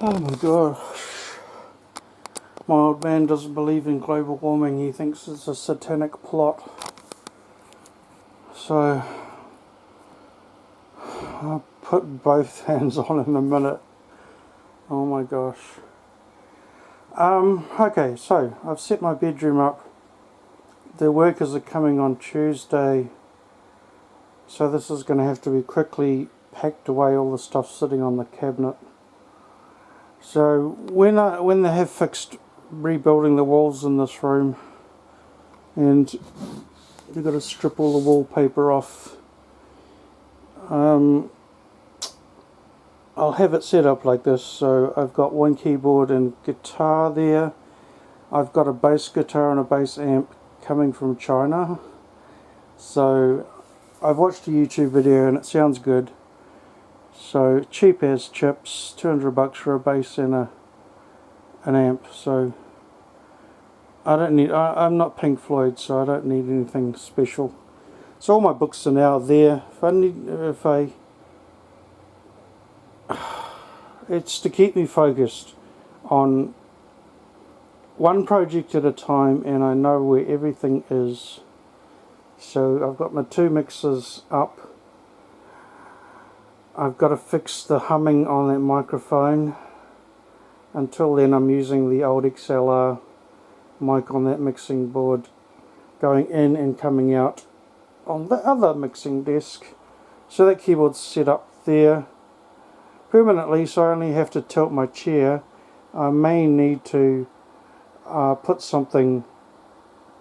Oh my god. My old man doesn't believe in global warming. He thinks it's a satanic plot. So I'll put both hands on in a minute. Oh my gosh. Okay, so I've set my bedroom up. The workers are coming on Tuesday. So this is going to have to be quickly packed away, all the stuff sitting on the cabinet. So when they have fixed rebuilding the walls in this room, and you've got to strip all the wallpaper off, I'll have it set up like this. So I've got one keyboard and guitar there. I've got a bass guitar and a bass amp coming from China. So I've watched a YouTube video and it sounds good. So cheap as chips, $200 for a bass and an amp. So I don't need. I'm not Pink Floyd, so I don't need anything special. So all my books are now there. It's to keep me focused on one project at a time, and I know where everything is. So I've got my two mixers up. I've got to fix the humming on that microphone. Until then I'm using the old XLR mic on that mixing board, going in and coming out on the other mixing desk. So that keyboard's set up there permanently, so I only have to tilt my chair. I may need to put something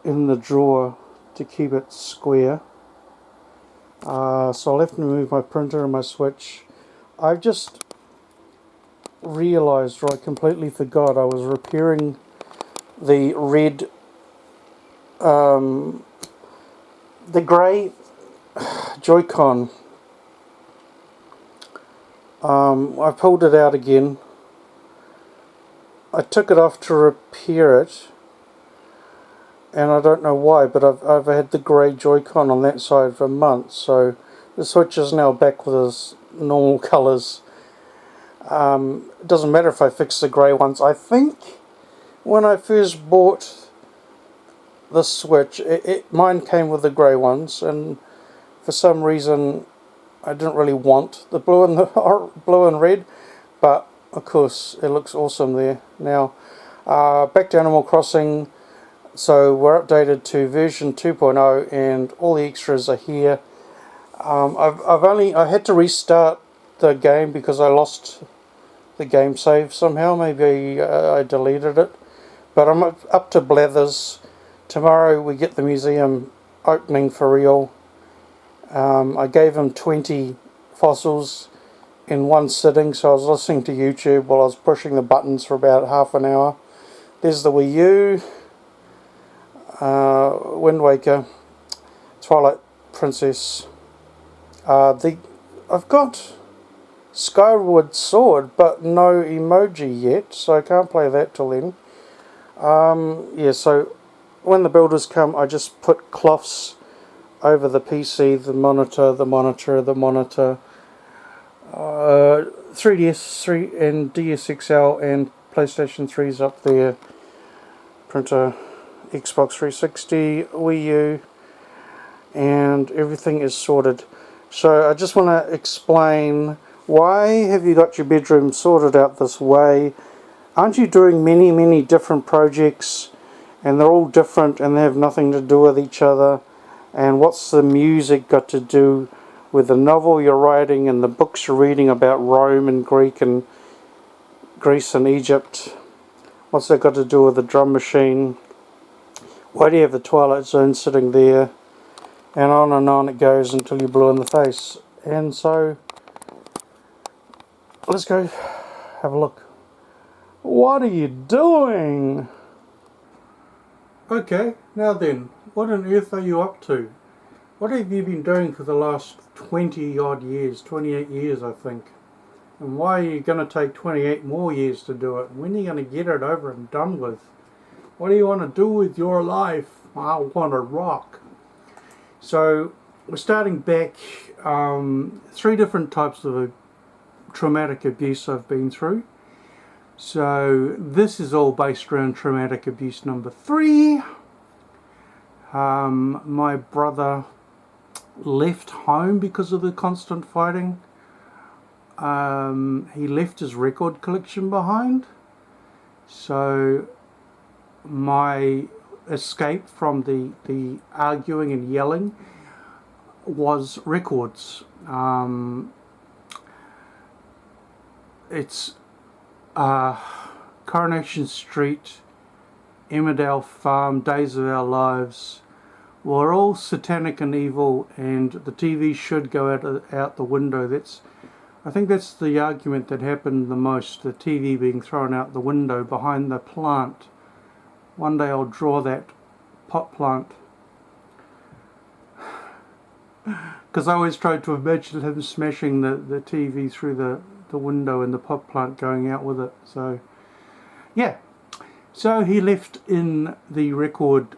in the drawer to keep it square. So I'll have to move my printer and my switch. I've just realised, or I completely forgot, I was repairing the red, the grey Joy-Con. I pulled it out again. I took it off to repair it, and I don't know why, but I've had the grey Joy-Con on that side for months, so the switch is now back with its normal colours. It doesn't matter if I fix the grey ones. I think when I first bought the switch, mine came with the grey ones, and for some reason I didn't really want the blue and the blue and red, but of course it looks awesome there. Now back to Animal Crossing. So we're updated to version 2.0 and all the extras are here. I had to restart the game because I lost the game save somehow. Maybe I deleted it, but I'm up to Blathers. Tomorrow we get the museum opening for real. I gave him 20 fossils in one sitting, so I was listening to YouTube while I was pushing the buttons for about half an hour. There's the Wii U, Wind Waker, Twilight Princess. I've got Skyward Sword, but no emoji yet, so I can't play that till then. Yeah, so when the builders come, I just put cloths over the PC, the monitor, 3DS 3 and DSXL and PlayStation 3's up there, printer, Xbox 360, Wii U, and everything is sorted. So I just want to explain, why have you got your bedroom sorted out this way? Aren't you doing many different projects, and they're all different and they have nothing to do with each other? And what's the music got to do with the novel you're writing and the books you're reading about Rome and Greece and Egypt? What's that got to do with the drum machine? Why do you have the Twilight Zone sitting there? And on it goes until you're blue in the face. And so, let's go have a look. What are you doing? Okay, now then, what on earth are you up to? What have you been doing for the last 20 odd years, 28 years I think? And why are you going to take 28 more years to do it? When are you going to get it over and done with? What do you want to do with your life? I want to rock. So we're starting back. 3 different types of traumatic abuse I've been through. So this is all based around traumatic abuse number 3. My brother left home because of the constant fighting. He left his record collection behind. So my escape from the arguing and yelling was records. It's Coronation Street, Emmerdale Farm, Days of Our Lives were all satanic and evil, and the TV should go out the window. I think that's the argument that happened the most, the TV being thrown out the window behind the plant. One day I'll draw that pot plant. Because I always tried to imagine him smashing the TV through the window and the pot plant going out with it. So, yeah. So he left in the record...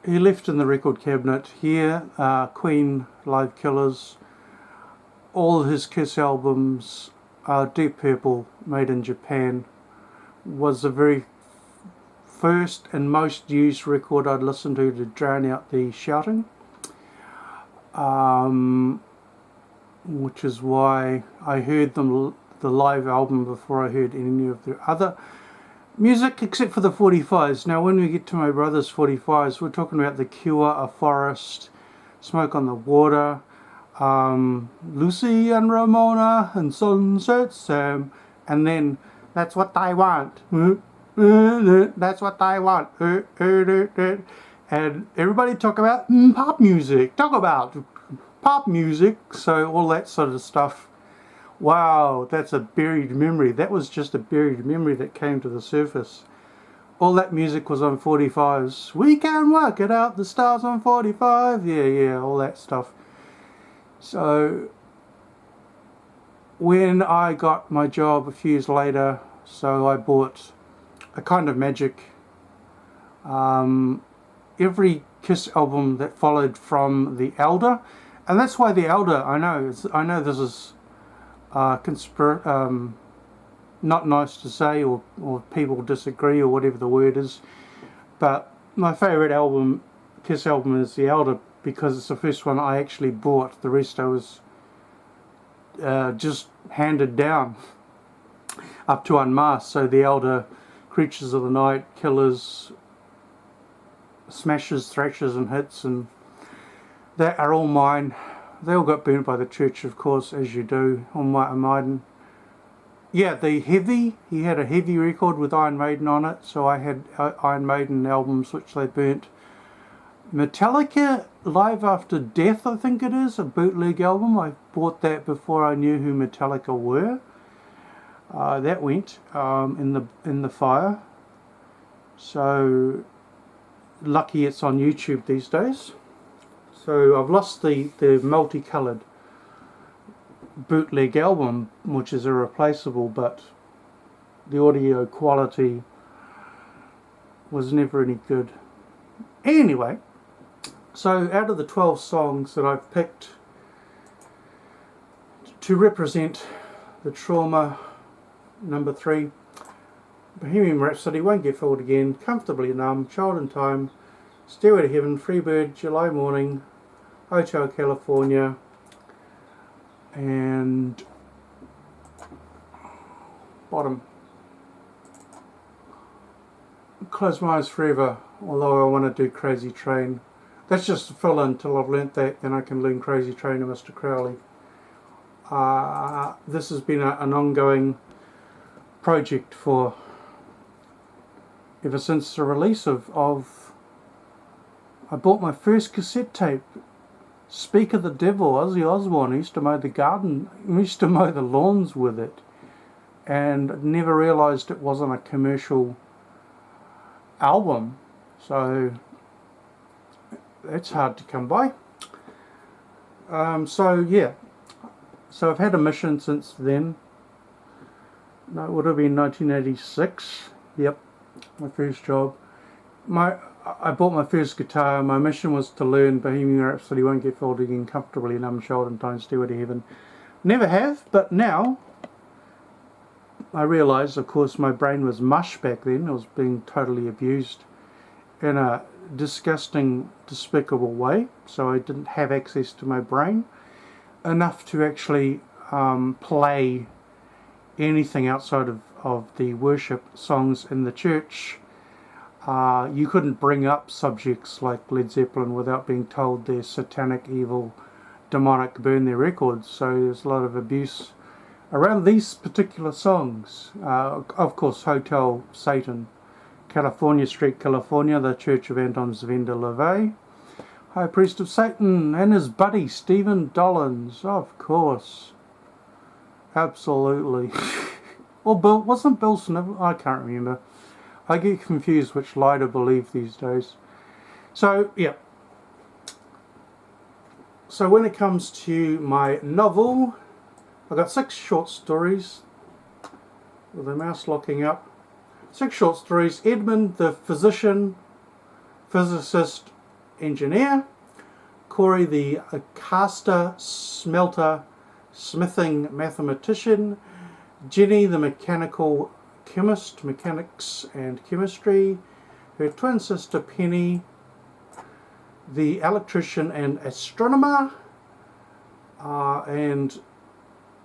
he left in the record cabinet here, Queen, Live Killers, all his Kiss albums, Deep Purple, made in Japan, was the very first and most used record I'd listened to drown out the shouting. Which is why I heard the live album before I heard any of their other music, except for the 45s. Now when we get to my brother's 45s, we're talking about The Cure, A Forest, Smoke on the Water, Lucy and Ramona and Sunset Sam, and then That's What I Want, That's What I Want, and everybody talk about pop music, so all that sort of stuff. Wow, that's a buried memory. That was just a buried memory that came to the surface. All that music was on 45s. We can work it out, the stars on 45. Yeah, all that stuff. So when I got my job a few years later, so I bought A Kind of Magic. Every Kiss album that followed from The Elder, and that's why The Elder, I know this is not nice to say, or people disagree, or whatever the word is, but my favourite album, Kiss album, is The Elder, because it's the first one I actually bought. The rest I was just handed down up to Unmasked. So The Elder, Creatures of the Night, Killers, Smashes, Thrashes and Hits, and that are all mine. They all got burnt by the church, of course, as you do, on Martin Maiden. Yeah, the Heavy, he had a Heavy record with Iron Maiden on it, so I had Iron Maiden albums which they burnt. Metallica, Live After Death, I think it is, a bootleg album. I bought that before I knew who Metallica were. That went in the fire. So lucky it's on YouTube these days. So I've lost the multicoloured bootleg album, which is irreplaceable, but the audio quality was never any good. Anyway, so out of the 12 songs that I've picked to represent the trauma, number 3, Bohemian Rhapsody, Won't Get Fooled Again, Comfortably Numb, Child in Time, Stairway to Heaven, Freebird, July Morning, Hotel California, and bottom, Close My Eyes Forever, although I want to do Crazy Train. That's just a fill in until I've learnt that, then I can learn Crazy Train and Mr. Crowley. This has been an ongoing project for ever since the release of I bought my first cassette tape, Speak of the Devil, Ozzy Osbourne. I used to mow the garden, I used to mow the lawns with it, and never realised it wasn't a commercial album, so that's hard to come by. So yeah, so I've had a mission since then. No, it would have been 1986, yep, my first job. I bought my first guitar. My mission was to learn Bohemian Rhapsody, Won't Get Fooled Again, Comfortably Numb, Child in Time, Stairway to Heaven, Never have, but now I realise, of course, my brain was mush back then. It was being totally abused in a disgusting, despicable way, so I didn't have access to my brain enough to actually play anything outside of the worship songs in the church. You couldn't bring up subjects like Led Zeppelin without being told they're satanic, evil, demonic, burn their records. So there's a lot of abuse around these particular songs. Of course, Hotel Satan, California Street, California, the Church of Anton Sven de Levay, High Priest of Satan, and his buddy Stephen Dollins, of course. Absolutely. Or Bill, wasn't Bill Snivel? I can't remember. I get confused which lie to believe these days. So, yeah. So when it comes to my novel, I've got 6 short stories with the mouse locking up. 6 short stories. Edmund the physician, physicist, engineer. Corey the caster, smelter, smithing mathematician. Jenny the mechanical chemist, mechanics and chemistry. Her twin sister Penny the electrician and astronomer. And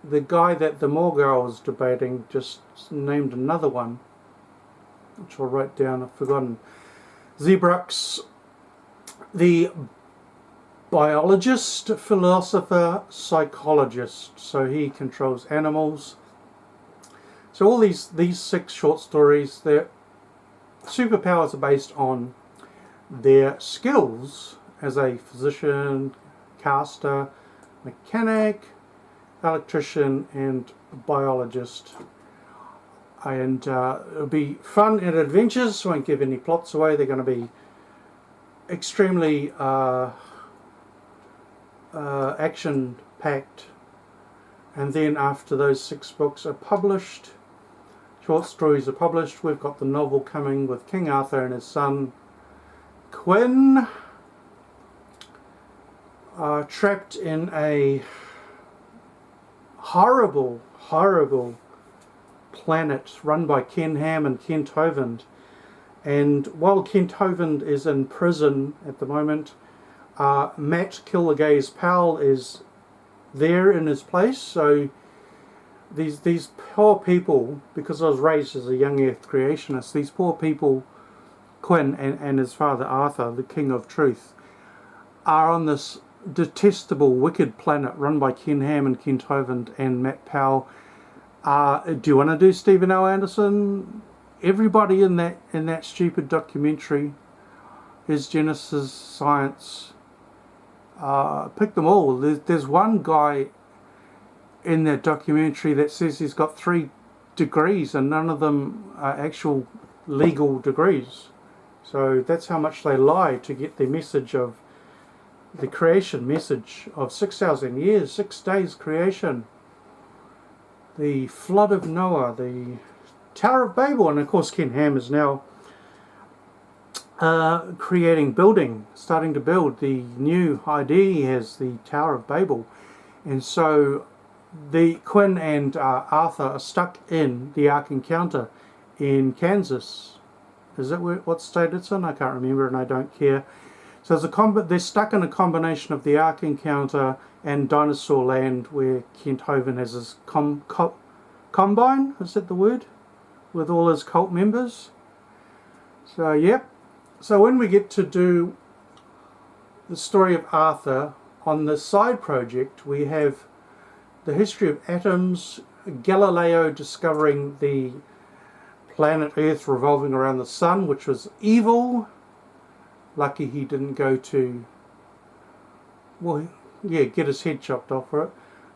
the guy that the Morgul was debating just named another one, which I'll write down, I've forgotten. Zebrux, the biologist, philosopher, psychologist, so he controls animals. So all these 6 short stories, their superpowers are based on their skills as a physician, caster, mechanic, electrician and biologist. And it'll be fun and adventures. Won't give any plots away. They're going to be extremely action packed. And then after those 6 books are published, short stories are published, we've got the novel coming with King Arthur and his son Quinn, trapped in a horrible planet run by Ken Ham and Kent Hovind. And while Kent Hovind is in prison at the moment, Matt Killegay's pal is there in his place. So these poor people, because I was raised as a young earth creationist, these poor people, Quinn and his father Arthur, the King of Truth, are on this detestable, wicked planet run by Ken Ham and Kent Hovind and Matt Powell. Do you want to do Stephen L. Anderson? Everybody in that stupid documentary is Genesis Science. Pick them all. There's one guy in that documentary that says he's got 3 degrees and none of them are actual legal degrees. So that's how much they lie to get the message of the creation message of 6,000 years, 6 days creation, the flood of Noah, the Tower of Babel, and of course Ken Ham is now starting to build the new idea. He has the Tower of Babel, and so the Quinn and Arthur are stuck in the Ark Encounter in Kansas. Is that what state it's in? I can't remember, and I don't care. So they're stuck in a combination of the Ark Encounter and Dinosaur Land, where Kent Hovind has his combine, is that the word? With all his cult members. So, yep. So when we get to do the story of Arthur, on the side project we have the history of atoms, Galileo discovering the planet Earth revolving around the sun, which was evil. Lucky he didn't go to, well, yeah, get his head chopped off for it.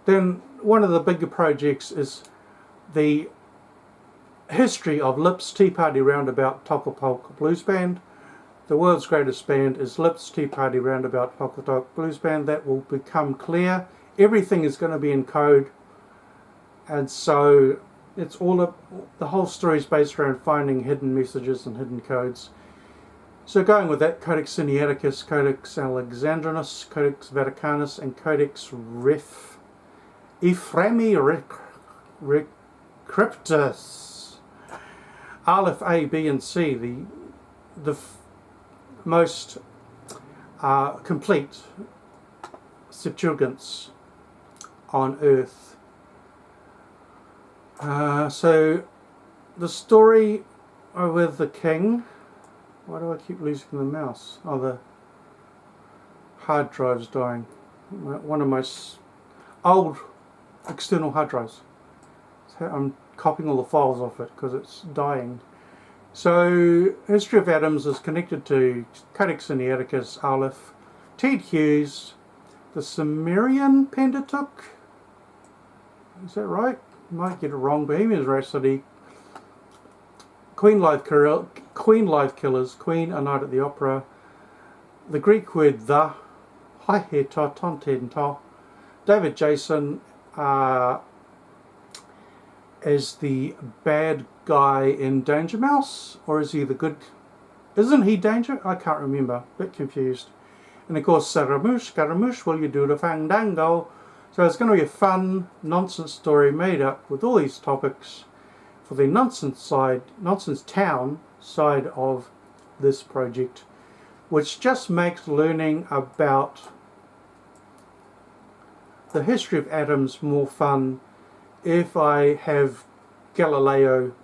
Then one of the bigger projects is the history of Lips Tea Party Roundabout Toca Polka Blues Band. The world's greatest band is Lips Tea Party Roundabout Toca Polka Blues Band. That will become clear. Everything is going to be in code, and so it's all the whole story is based around finding hidden messages and hidden codes. So going with that, Codex Sinaiticus, Codex Alexandrinus, Codex Vaticanus, and Codex Ref Ephremi Recryptus. Aleph A, B, and C, the most complete Septuagint's on Earth. So the story with the king. Why do I keep losing the mouse? Oh, the hard drive's dying. One of my old external hard drives. So I'm copying all the files off it because it's dying. So, History of Atoms is connected to Codex Sinaiticus, Aleph, Ted Hughes, the Sumerian Pentateuch. Is that right? Might get it wrong. Bohemian Rhapsody, Queen Life Killers, Queen, A Night at the Opera, the Greek word the, Hi he ta ton ten ta, David Jason as the bad guy in Danger Mouse, or is he the good? Isn't he Danger? I can't remember. A bit confused. And of course, Scaramouche, will you do the fandango? So it's going to be a fun nonsense story made up with all these topics for the nonsense town side of this project, which just makes learning about the history of atoms more fun if I have Galileo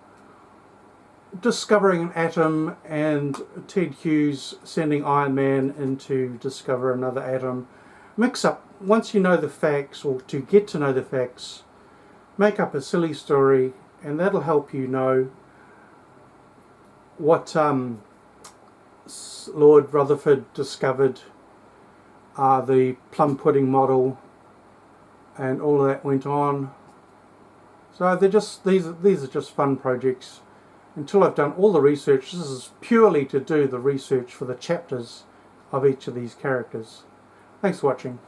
discovering an atom and Ted Hughes sending Iron Man in to discover another atom. Mix up, once you know the facts, or to get to know the facts, make up a silly story, and that'll help you know what Lord Rutherford discovered, the plum pudding model, and all of that went on. So they're just these are just fun projects. Until I've done all the research, this is purely to do the research for the chapters of each of these characters. Thanks for watching.